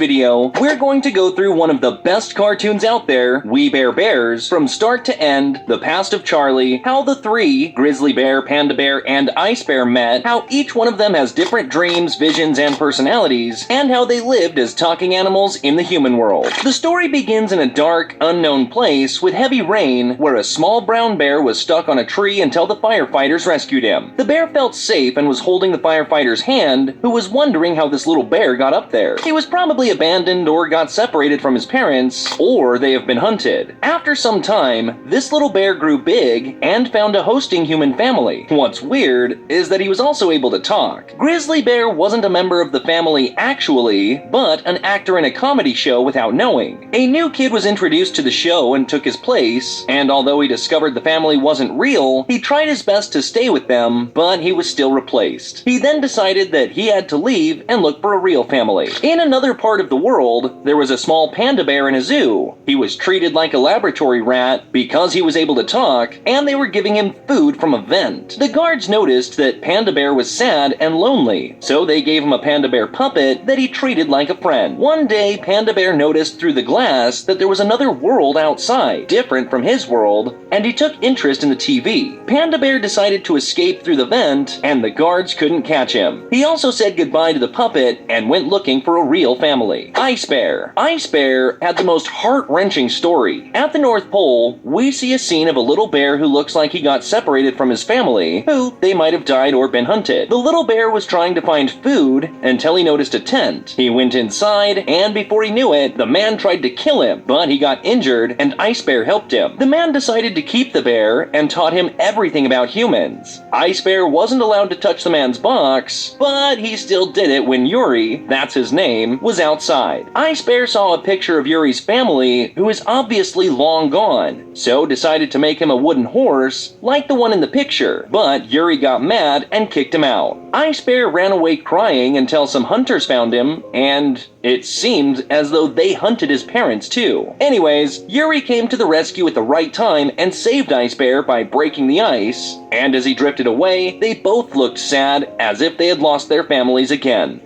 video, we're going to go through one of the best cartoons out there, We Bare Bears, from start to end, the past of Charlie, how the three, Grizzly Bear, Panda Bear, and Ice Bear met, how each one of them has different dreams, visions, and personalities, and how they lived as talking animals in the human world. The story begins in a dark, unknown place with heavy rain, where a small brown bear was stuck on a tree until the firefighters rescued him. The bear felt safe and was holding the firefighter's hand, who was wondering how this little bear got up there. He was probably abandoned or got separated from his parents, or they have been hunted. After some time, this little bear grew big and found a hosting human family. What's weird is that he was also able to talk. Grizzly Bear wasn't a member of the family actually, but an actor in a comedy show without knowing. A new kid was introduced to the show and took his place, and although he discovered the family wasn't real, he tried his best to stay with them, but he was still replaced. He then decided that he had to leave and look for a real family. In another part of the world, there was a small panda bear in a zoo. He was treated like a laboratory rat because he was able to talk, and they were giving him food from a vent. The guards noticed that Panda Bear was sad and lonely, so they gave him a panda bear puppet that he treated like a friend. One day, Panda Bear noticed through the glass that there was another world outside, different from his world, and he took interest in the TV. Panda Bear decided to escape through the vent, and the guards couldn't catch him. He also said goodbye to the puppet and went looking for a real family. Ice Bear. Ice Bear had the most heart-wrenching story. At the North Pole, we see a scene of a little bear who looks like he got separated from his family, who they might have died or been hunted. The little bear was trying to find food until he noticed a tent. He went inside, and before he knew it, the man tried to kill him, but he got injured and Ice Bear helped him. The man decided to keep the bear and taught him everything about humans. Ice Bear wasn't allowed to touch the man's box, but he still did it when Yuri, that's his name, was outside. Ice Bear saw a picture of Yuri's family, who is obviously long gone, so decided to make him a wooden horse, like the one in the picture, but Yuri got mad and kicked him out. Ice Bear ran away crying until some hunters found him, and it seemed as though they hunted his parents too. Anyways, Yuri came to the rescue at the right time and saved Ice Bear by breaking the ice, and as he drifted away, they both looked sad as if they had lost their families again.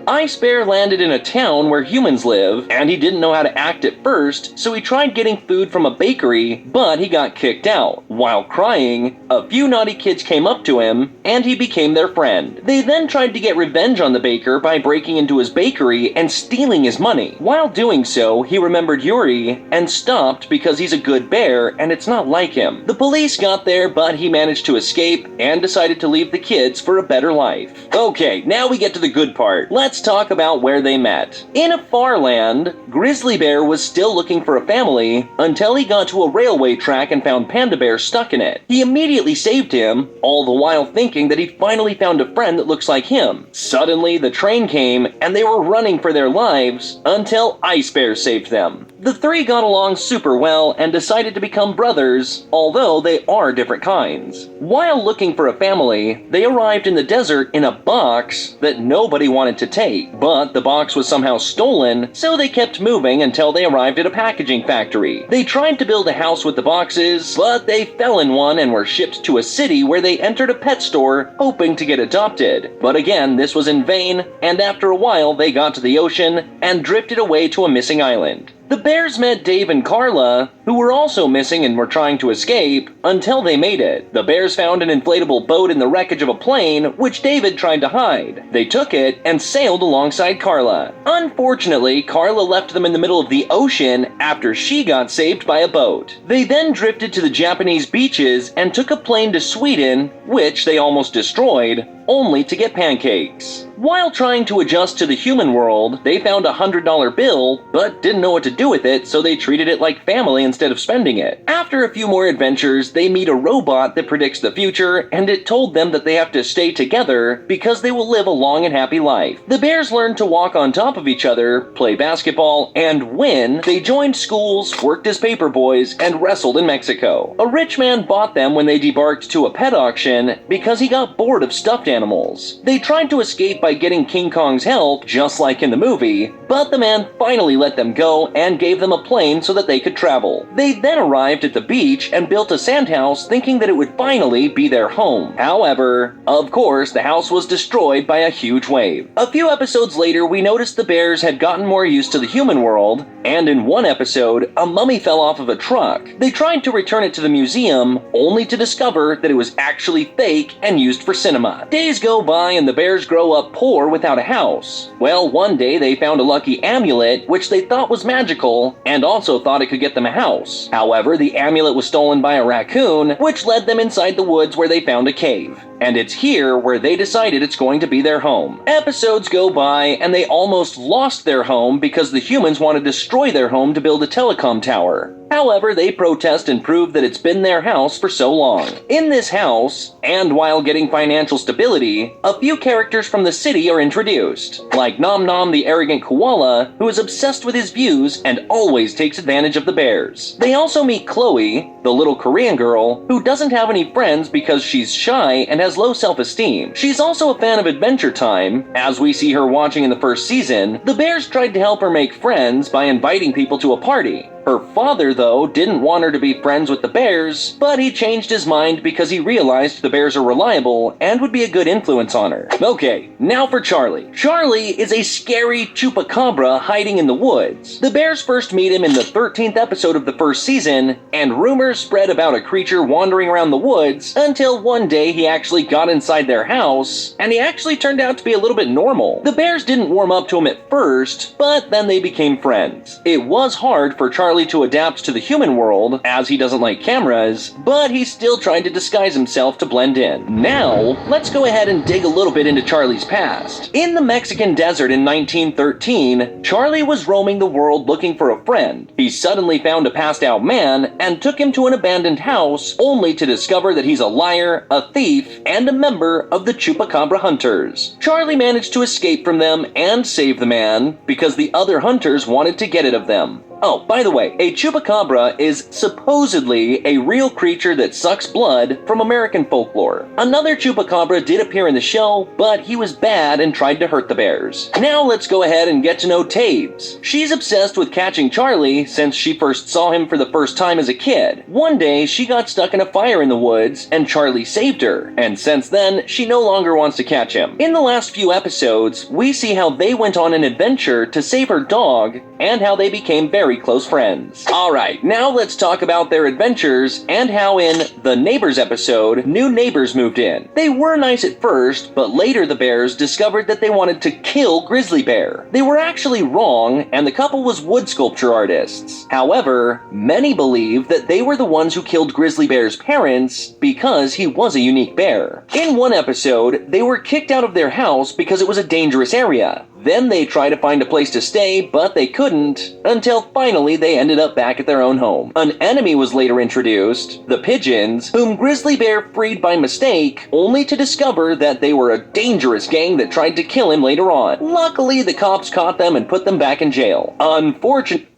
Ice Bear landed in a town where humans live, and he didn't know how to act at first, so he tried getting food from a bakery, but he got kicked out. While crying, a few naughty kids came up to him, and he became their friend. They then tried to get revenge on the baker by breaking into his bakery and stealing his money. While doing so, he remembered Yuri and stopped because he's a good bear and it's not like him. The police got there, but he managed to escape and decided to leave the kids for a better life. Okay, now we get to the good part. Let's talk about where they met. In a far land, Grizzly Bear was still looking for a family until he got to a railway track and found Panda Bear stuck in it. He immediately saved him, all the while thinking that he finally found a friend that looks like him. Suddenly, the train came and they were running for their lives until Ice Bear saved them. The three got along super well and decided to become brothers, although they are different kinds. While looking for a family, they arrived in the desert in a box that nobody wanted to take. But the box was somehow stolen, so they kept moving until they arrived at a packaging factory. They tried to build a house with the boxes, but they fell in one and were shipped to a city where they entered a pet store hoping to get adopted. But again, this was in vain, and after a while they got to the ocean and drifted away to a missing island. The bears met Dave and Carla, who were also missing and were trying to escape, until they made it. The bears found an inflatable boat in the wreckage of a plane, which David tried to hide. They took it and sailed alongside Carla. Unfortunately, Carla left them in the middle of the ocean after she got saved by a boat. They then drifted to the Japanese beaches and took a plane to Sweden, which they almost destroyed, only to get pancakes. While trying to adjust to the human world, they found a $100 bill, but didn't know what to do with it, so they treated it like family instead of spending it. After a few more adventures, they meet a robot that predicts the future, and it told them that they have to stay together because they will live a long and happy life. The bears learned to walk on top of each other, play basketball, and when they joined schools, worked as paper boys, and wrestled in Mexico. A rich man bought them when they debarked to a pet auction because he got bored of stuffed animals. They tried to escape by getting King Kong's help, just like in the movie, but the man finally let them go and gave them a plane so that they could travel. Hill. They then arrived at the beach and built a sand house thinking that it would finally be their home. However, of course, the house was destroyed by a huge wave. A few episodes later, we noticed the bears had gotten more used to the human world, and in one episode, a mummy fell off of a truck. They tried to return it to the museum, only to discover that it was actually fake and used for cinema. Days go by and the bears grow up poor without a house. Well, one day they found a lucky amulet, which they thought was magical, and also thought it could get them a house. However, the amulet was stolen by a raccoon, which led them inside the woods where they found a cave. And it's here where they decided it's going to be their home. Episodes go by and they almost lost their home because the humans want to destroy their home to build a telecom tower. However, they protest and prove that it's been their house for so long. In this house, and while getting financial stability, a few characters from the city are introduced, like Nom Nom the arrogant koala, who is obsessed with his views and always takes advantage of the bears. They also meet Chloe, the little Korean girl, who doesn't have any friends because she's shy and has low self-esteem. She's also a fan of Adventure Time. As we see her watching in the first season, the bears tried to help her make friends by inviting people to a party. Her father, though, didn't want her to be friends with the bears, but he changed his mind because he realized the bears are reliable and would be a good influence on her. Okay, now for Charlie. Charlie is a scary chupacabra hiding in the woods. The bears first meet him in the 13th episode of the first season, and rumors spread about a creature wandering around the woods until one day he actually got inside their house, and he actually turned out to be a little bit normal. The bears didn't warm up to him at first, but then they became friends. It was hard for Charlie to adapt to the human world, as he doesn't like cameras, but he still tried to disguise himself to blend in. Now, let's go ahead and dig a little bit into Charlie's past. In the Mexican desert in 1913, Charlie was roaming the world looking for a friend. He suddenly found a passed-out man and took him to an abandoned house, only to discover that he's a liar, a thief, and a member of the Chupacabra Hunters. Charlie managed to escape from them and save the man because the other hunters wanted to get it of them. Oh, by the way, a chupacabra is supposedly a real creature that sucks blood from American folklore. Another chupacabra did appear in the show, but he was bad and tried to hurt the bears. Now let's go ahead and get to know Taves. She's obsessed with catching Charlie since she first saw him for the first time as a kid. One day, she got stuck in a fire in the woods, and Charlie saved her, and since then, she no longer wants to catch him. In the last few episodes, we see how they went on an adventure to save her dog, and how they became very close friends. Alright, now let's talk about their adventures and how in the Neighbors episode, new neighbors moved in. They were nice at first, but later the bears discovered that they wanted to kill Grizzly Bear. They were actually wrong, and the couple was wood sculpture artists. However, many believe that they were the ones who killed Grizzly Bear's parents because he was a unique bear. In one episode, they were kicked out of their house because it was a dangerous area. Then they tried to find a place to stay, but they couldn't, until finally they ended up back at their own home. An enemy was later introduced, the Pigeons, whom Grizzly Bear freed by mistake, only to discover that they were a dangerous gang that tried to kill him later on. Luckily, the cops caught them and put them back in jail. Unfortunately,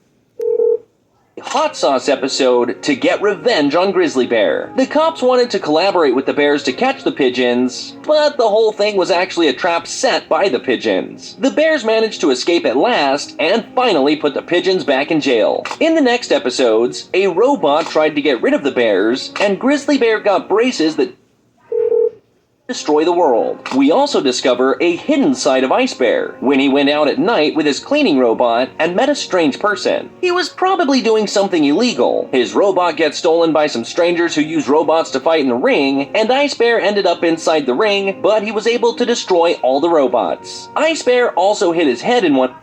Hot Sauce episode to get revenge on Grizzly Bear. The cops wanted to collaborate with the bears to catch the pigeons, but the whole thing was actually a trap set by the pigeons. The bears managed to escape at last and finally put the pigeons back in jail. In the next episodes, a robot tried to get rid of the bears, and Grizzly Bear got braces that destroy the world. We also discover a hidden side of Ice Bear when he went out at night with his cleaning robot and met a strange person. He was probably doing something illegal. His robot gets stolen by some strangers who use robots to fight in the ring, and Ice Bear ended up inside the ring, but he was able to destroy all the robots. Ice Bear also hit his head in one